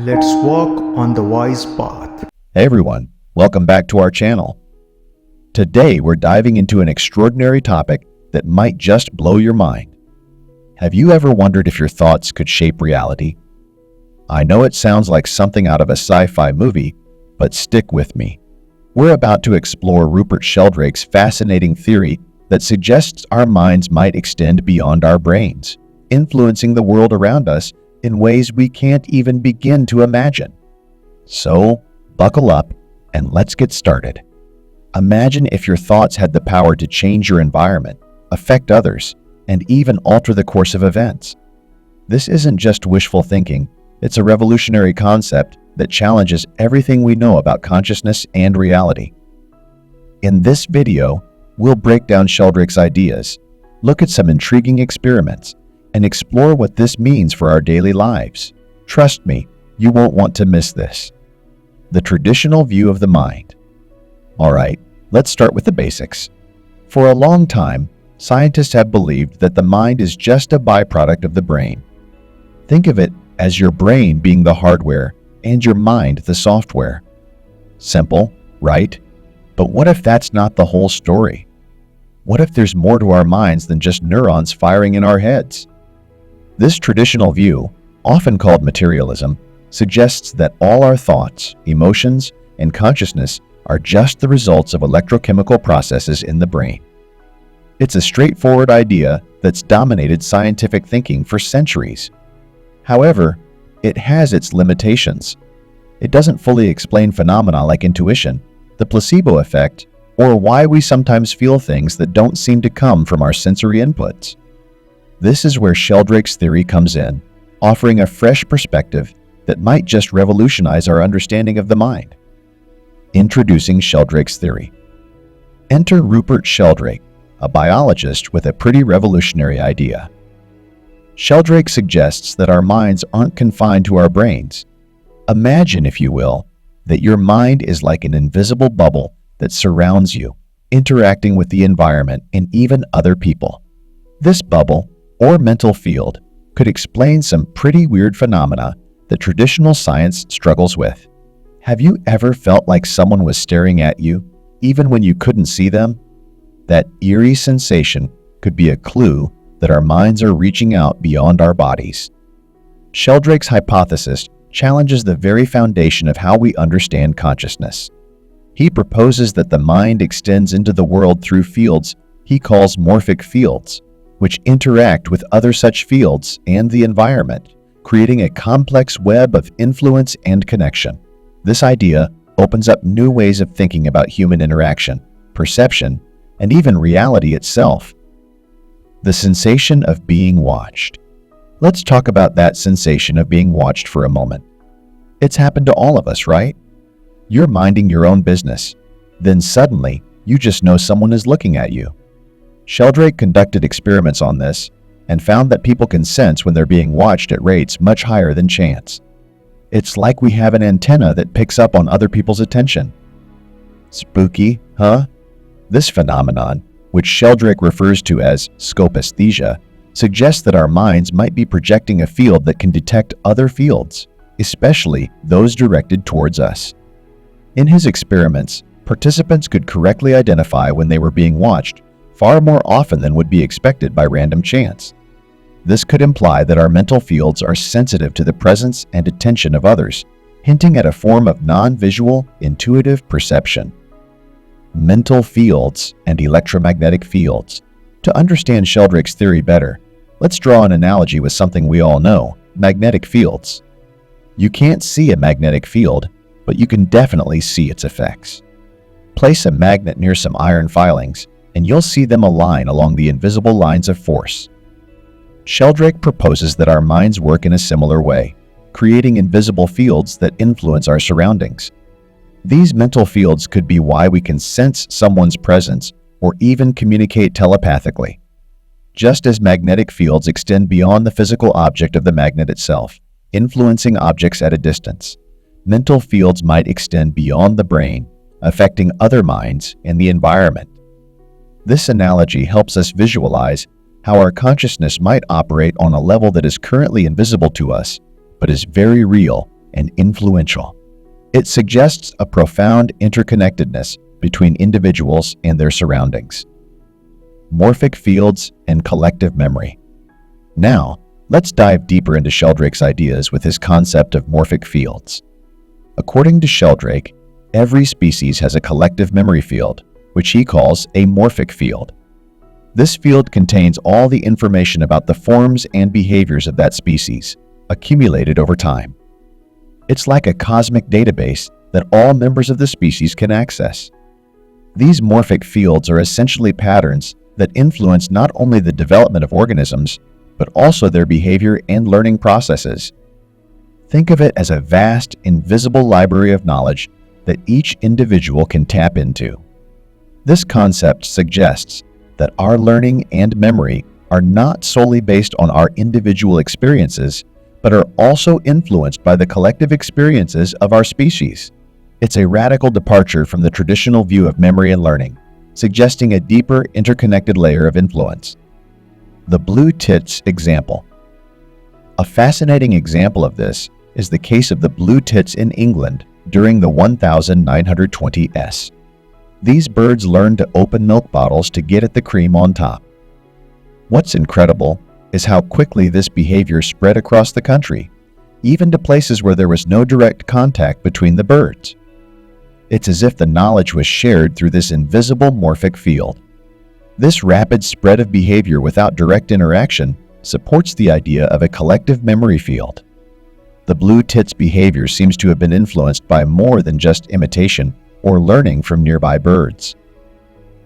Let's walk on the wise path. Hey everyone, welcome back to our channel. Today we're diving into an extraordinary topic that might just blow your mind. Have you ever wondered if your thoughts could shape reality? I know it sounds like something out of a sci-fi movie, but stick with me. We're about to explore Rupert Sheldrake's fascinating theory that suggests our minds might extend beyond our brains, influencing the world around us in ways we can't even begin to imagine. So, buckle up and let's get started. Imagine if your thoughts had the power to change your environment, affect others, and even alter the course of events. This isn't just wishful thinking, it's a revolutionary concept that challenges everything we know about consciousness and reality. In this video, we'll break down Sheldrick's ideas, look at some intriguing experiments, and explore what this means for our daily lives. Trust me, you won't want to miss this. The traditional view of the mind. Alright, let's start with the basics. For a long time, scientists have believed that the mind is just a byproduct of the brain. Think of it as your brain being the hardware and your mind the software. Simple, right? But what if that's not the whole story? What if there's more to our minds than just neurons firing in our heads? This traditional view, often called materialism, suggests that all our thoughts, emotions, and consciousness are just the results of electrochemical processes in the brain. It's a straightforward idea that's dominated scientific thinking for centuries. However, it has its limitations. It doesn't fully explain phenomena like intuition, the placebo effect, or why we sometimes feel things that don't seem to come from our sensory inputs. This is where Sheldricks Theory comes in, offering a fresh perspective that might just revolutionize our understanding of the mind. Introducing Sheldricks Theory. Enter Rupert Sheldrake, a biologist with a pretty revolutionary idea. Sheldrake suggests that our minds aren't confined to our brains. Imagine, if you will, that your mind is like an invisible bubble that surrounds you, interacting with the environment and even other people. This bubble, or mental field, could explain some pretty weird phenomena that traditional science struggles with. Have you ever felt like someone was staring at you, even when you couldn't see them? That eerie sensation could be a clue that our minds are reaching out beyond our bodies. Sheldrake's hypothesis challenges the very foundation of how we understand consciousness. He proposes that the mind extends into the world through fields he calls morphic fields, which interact with other such fields and the environment, creating a complex web of influence and connection. This idea opens up new ways of thinking about human interaction, perception, and even reality itself. The sensation of being watched. Let's talk about that sensation of being watched for a moment. It's happened to all of us, right? You're minding your own business. Then suddenly, you just know someone is looking at you. Sheldrake conducted experiments on this and found that people can sense when they're being watched at rates much higher than chance. It's like we have an antenna that picks up on other people's attention. Spooky, huh? This phenomenon, which Sheldrake refers to as scopisthesia, suggests that our minds might be projecting a field that can detect other fields, especially those directed towards us. In his experiments, participants could correctly identify when they were being watched far more often than would be expected by random chance. This could imply that our mental fields are sensitive to the presence and attention of others, hinting at a form of non-visual, intuitive perception. Mental fields and electromagnetic fields. To understand Sheldrick's theory better, let's draw an analogy with something we all know, magnetic fields. You can't see a magnetic field, but you can definitely see its effects. Place a magnet near some iron filings, and you'll see them align along the invisible lines of force. Sheldrake proposes that our minds work in a similar way, creating invisible fields that influence our surroundings. These mental fields could be why we can sense someone's presence or even communicate telepathically. Just as magnetic fields extend beyond the physical object of the magnet itself, influencing objects at a distance, mental fields might extend beyond the brain, affecting other minds and the environment. This analogy helps us visualize how our consciousness might operate on a level that is currently invisible to us, but is very real and influential. It suggests a profound interconnectedness between individuals and their surroundings. Morphic fields and collective memory. Now, let's dive deeper into Sheldrake's ideas with his concept of morphic fields. According to Sheldrake, every species has a collective memory field, which he calls a morphic field. This field contains all the information about the forms and behaviors of that species, accumulated over time. It's like a cosmic database that all members of the species can access. These morphic fields are essentially patterns that influence not only the development of organisms, but also their behavior and learning processes. Think of it as a vast, invisible library of knowledge that each individual can tap into. This concept suggests that our learning and memory are not solely based on our individual experiences, but are also influenced by the collective experiences of our species. It's a radical departure from the traditional view of memory and learning, suggesting a deeper, interconnected layer of influence. The blue tits example. A fascinating example of this is the case of the blue tits in England during the 1920s. These birds learned to open milk bottles to get at the cream on top. What's incredible is how quickly this behavior spread across the country, even to places where there was no direct contact between the birds. It's as if the knowledge was shared through this invisible morphic field. This rapid spread of behavior without direct interaction supports the idea of a collective memory field. The blue tit's behavior seems to have been influenced by more than just imitation or learning from nearby birds.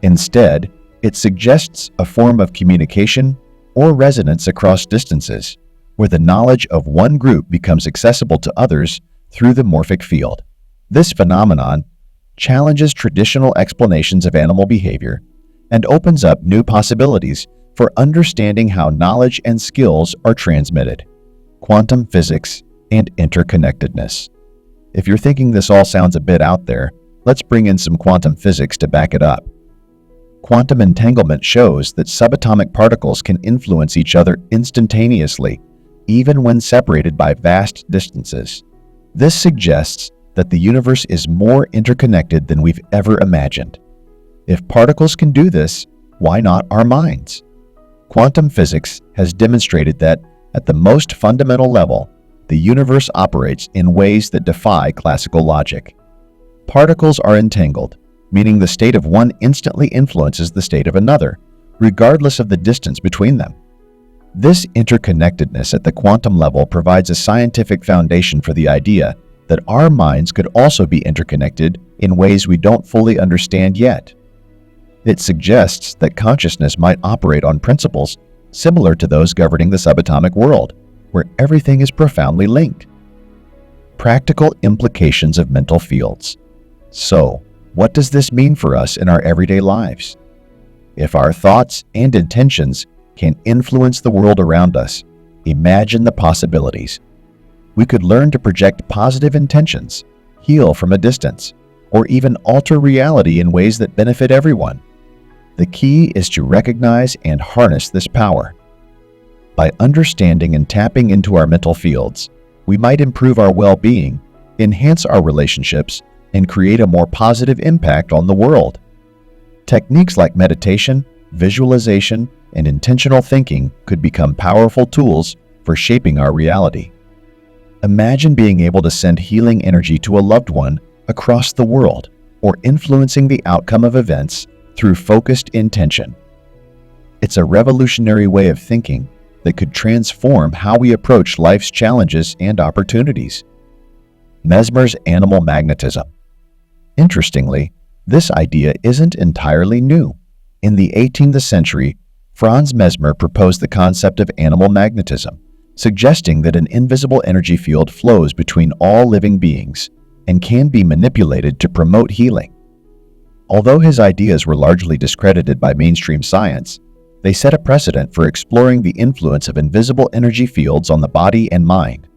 Instead, it suggests a form of communication or resonance across distances, where the knowledge of one group becomes accessible to others through the morphic field. This phenomenon challenges traditional explanations of animal behavior and opens up new possibilities for understanding how knowledge and skills are transmitted. Quantum physics and interconnectedness. If you're thinking this all sounds a bit out there, let's bring in some quantum physics to back it up. Quantum entanglement shows that subatomic particles can influence each other instantaneously, even when separated by vast distances. This suggests that the universe is more interconnected than we've ever imagined. If particles can do this, why not our minds? Quantum physics has demonstrated that, at the most fundamental level, the universe operates in ways that defy classical logic. Particles are entangled, meaning the state of one instantly influences the state of another, regardless of the distance between them. This interconnectedness at the quantum level provides a scientific foundation for the idea that our minds could also be interconnected in ways we don't fully understand yet. It suggests that consciousness might operate on principles similar to those governing the subatomic world, where everything is profoundly linked. Practical implications of mental fields. So, what does this mean for us in our everyday lives? If our thoughts and intentions can influence the world around us, imagine the possibilities. We could learn to project positive intentions, heal from a distance, or even alter reality in ways that benefit everyone. The key is to recognize and harness this power. By understanding and tapping into our mental fields, we might improve our well-being, enhance our relationships, and create a more positive impact on the world. Techniques like meditation, visualization, and intentional thinking could become powerful tools for shaping our reality. Imagine being able to send healing energy to a loved one across the world, or influencing the outcome of events through focused intention. It's a revolutionary way of thinking that could transform how we approach life's challenges and opportunities. Mesmer's animal magnetism. Interestingly, this idea isn't entirely new. In the 18th century, Franz Mesmer proposed the concept of animal magnetism, suggesting that an invisible energy field flows between all living beings and can be manipulated to promote healing. Although his ideas were largely discredited by mainstream science, they set a precedent for exploring the influence of invisible energy fields on the body and mind.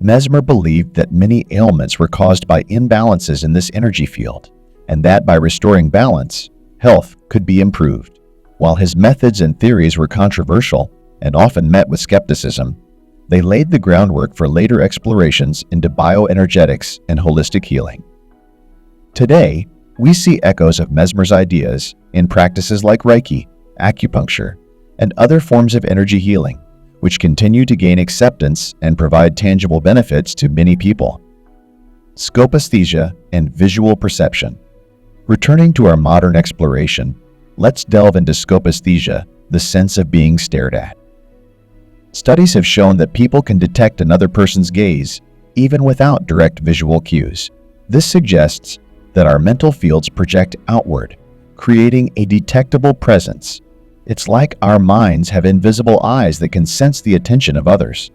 Mesmer believed that many ailments were caused by imbalances in this energy field, and that by restoring balance, health could be improved. While his methods and theories were controversial and often met with skepticism, They laid the groundwork for later explorations into bioenergetics and holistic healing. Today, we see echoes of Mesmer's ideas in practices like Reiki, acupuncture, and other forms of energy healing, which continue to gain acceptance and provide tangible benefits to many people. Scopesthesia and visual perception. Returning to our modern exploration, let's delve into scopesthesia, the sense of being stared at. Studies have shown that people can detect another person's gaze even without direct visual cues. This suggests that our mental fields project outward, creating a detectable presence. It's like our minds have invisible eyes that can sense the attention of others.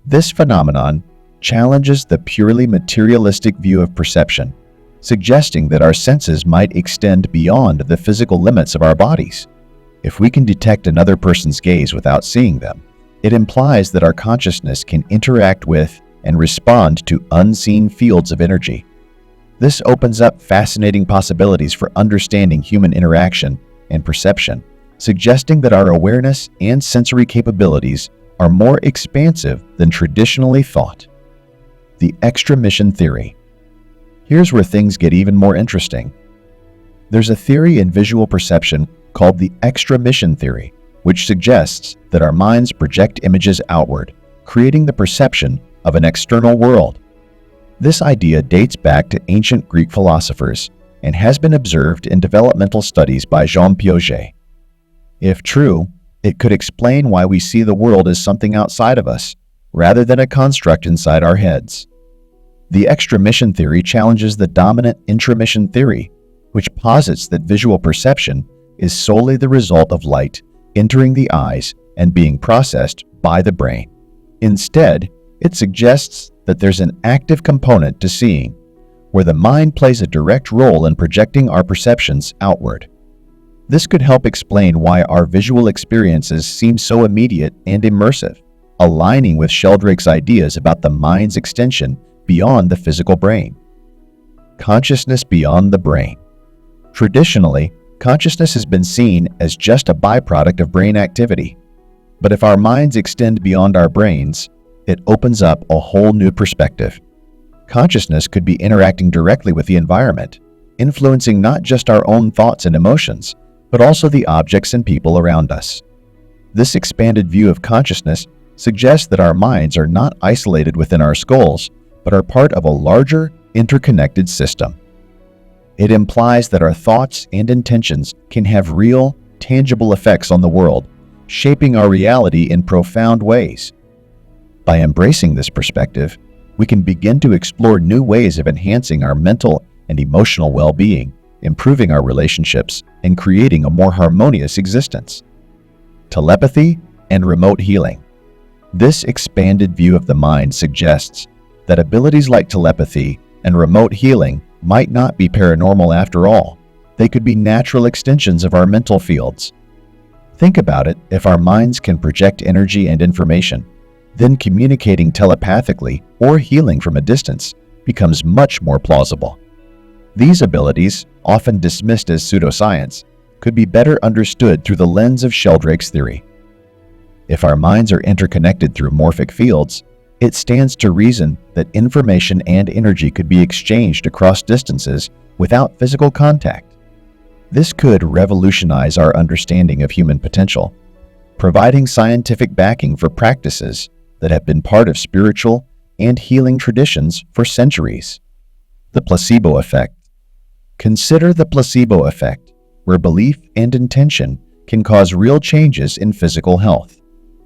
This phenomenon challenges the purely materialistic view of perception, suggesting that our senses might extend beyond the physical limits of our bodies. If we can detect another person's gaze without seeing them, it implies that our consciousness can interact with and respond to unseen fields of energy. This opens up fascinating possibilities for understanding human interaction and perception, suggesting that our awareness and sensory capabilities are more expansive than traditionally thought. The Extramission Theory. Here's where things get even more interesting. There's a theory in visual perception called the Extramission Theory, which suggests that our minds project images outward, creating the perception of an external world. This idea dates back to ancient Greek philosophers and has been observed in developmental studies by Jean Piaget. If true, it could explain why we see the world as something outside of us, rather than a construct inside our heads. The Extramission Theory challenges the dominant intramission theory, which posits that visual perception is solely the result of light entering the eyes and being processed by the brain. Instead, it suggests that there's an active component to seeing, where the mind plays a direct role in projecting our perceptions outward. This could help explain why our visual experiences seem so immediate and immersive, aligning with Sheldrake's ideas about the mind's extension beyond the physical brain. Consciousness beyond the brain. Traditionally, consciousness has been seen as just a byproduct of brain activity. But if our minds extend beyond our brains, it opens up a whole new perspective. Consciousness could be interacting directly with the environment, influencing not just our own thoughts and emotions, but also the objects and people around us. This expanded view of consciousness suggests that our minds are not isolated within our skulls, but are part of a larger, interconnected system. It implies that our thoughts and intentions can have real, tangible effects on the world, shaping our reality in profound ways. By embracing this perspective, we can begin to explore new ways of enhancing our mental and emotional well-being, improving our relationships, and creating a more harmonious existence. Telepathy and remote healing. This expanded view of the mind suggests that abilities like telepathy and remote healing might not be paranormal after all. They could be natural extensions of our mental fields. Think about it: if our minds can project energy and information, then communicating telepathically or healing from a distance becomes much more plausible. These abilities, often dismissed as pseudoscience, could be better understood through the lens of Sheldricks Theory. If our minds are interconnected through morphic fields, it stands to reason that information and energy could be exchanged across distances without physical contact. This could revolutionize our understanding of human potential, providing scientific backing for practices that have been part of spiritual and healing traditions for centuries. The placebo effect. Consider the placebo effect, where belief and intention can cause real changes in physical health.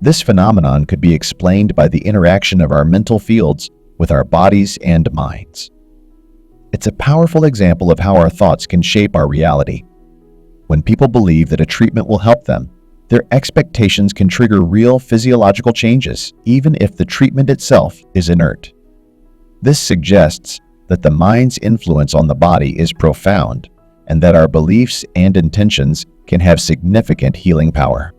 This phenomenon could be explained by the interaction of our mental fields with our bodies and minds. It's a powerful example of how our thoughts can shape our reality. When people believe that a treatment will help them, their expectations can trigger real physiological changes, even if the treatment itself is inert. This suggests that the mind's influence on the body is profound, and that our beliefs and intentions can have significant healing power.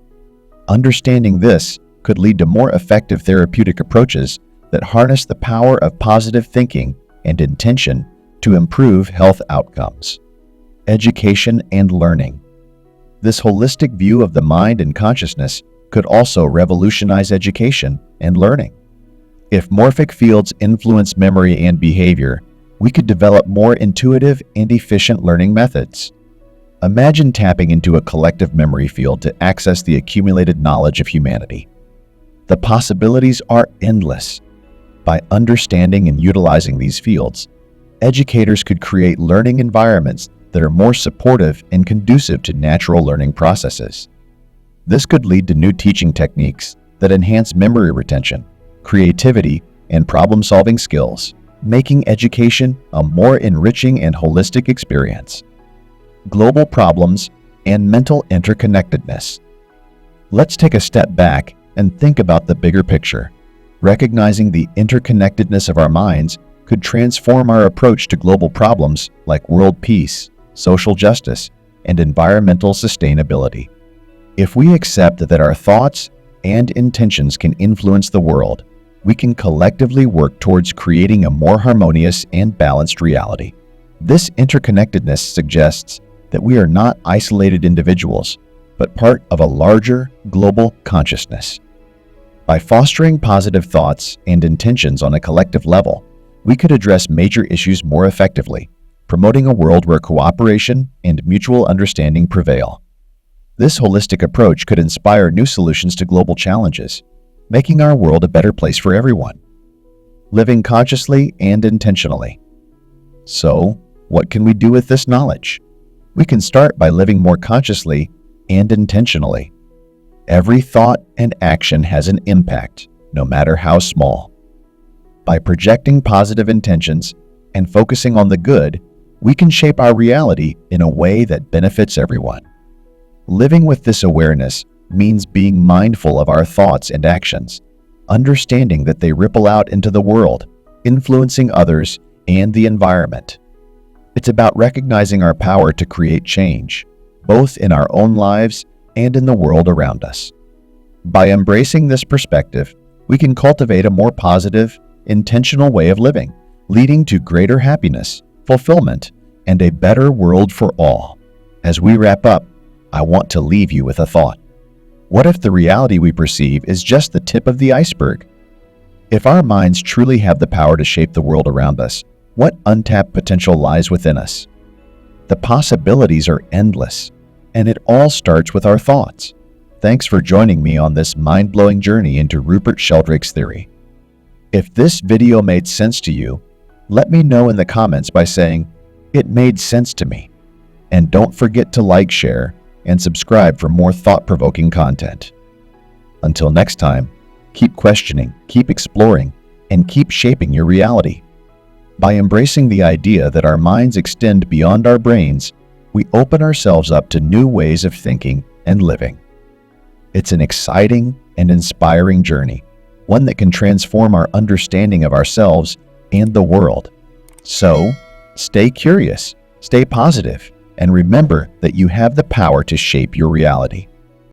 Understanding this could lead to more effective therapeutic approaches that harness the power of positive thinking and intention to improve health outcomes. Education and learning. This holistic view of the mind and consciousness could also revolutionize education and learning. If morphic fields influence memory and behavior, we could develop more intuitive and efficient learning methods. Imagine tapping into a collective memory field to access the accumulated knowledge of humanity. The possibilities are endless. By understanding and utilizing these fields, educators could create learning environments that are more supportive and conducive to natural learning processes. This could lead to new teaching techniques that enhance memory retention, creativity, and problem-solving skills, making education a more enriching and holistic experience. Global problems and mental interconnectedness. Let's take a step back and think about the bigger picture. Recognizing the interconnectedness of our minds could transform our approach to global problems like world peace, social justice, and environmental sustainability. If we accept that our thoughts and intentions can influence the world, we can collectively work towards creating a more harmonious and balanced reality. This interconnectedness suggests that we are not isolated individuals, but part of a larger global consciousness. By fostering positive thoughts and intentions on a collective level, we could address major issues more effectively, promoting a world where cooperation and mutual understanding prevail. This holistic approach could inspire new solutions to global challenges, making our world a better place for everyone. Living consciously and intentionally. So, what can we do with this knowledge? We can start by living more consciously and intentionally. Every thought and action has an impact, no matter how small. By projecting positive intentions and focusing on the good, we can shape our reality in a way that benefits everyone. Living with this awareness means being mindful of our thoughts and actions, understanding that they ripple out into the world, influencing others and the environment. It's about recognizing our power to create change, both in our own lives and in the world around us. By embracing this perspective, we can cultivate a more positive, intentional way of living, leading to greater happiness, fulfillment, and a better world for all. As we wrap up, I want to leave you with a thought. What if the reality we perceive is just the tip of the iceberg? If our minds truly have the power to shape the world around us, what untapped potential lies within us? The possibilities are endless, and it all starts with our thoughts. Thanks for joining me on this mind-blowing journey into Rupert Sheldrake's theory. If this video made sense to you, let me know in the comments by saying, "It made sense to me." And don't forget to like, share, and subscribe for more thought-provoking content. Until next time, keep questioning, keep exploring, and keep shaping your reality. By embracing the idea that our minds extend beyond our brains, we open ourselves up to new ways of thinking and living. It's an exciting and inspiring journey, one that can transform our understanding of ourselves and the world. So, stay curious, stay positive, and remember that you have the power to shape your reality.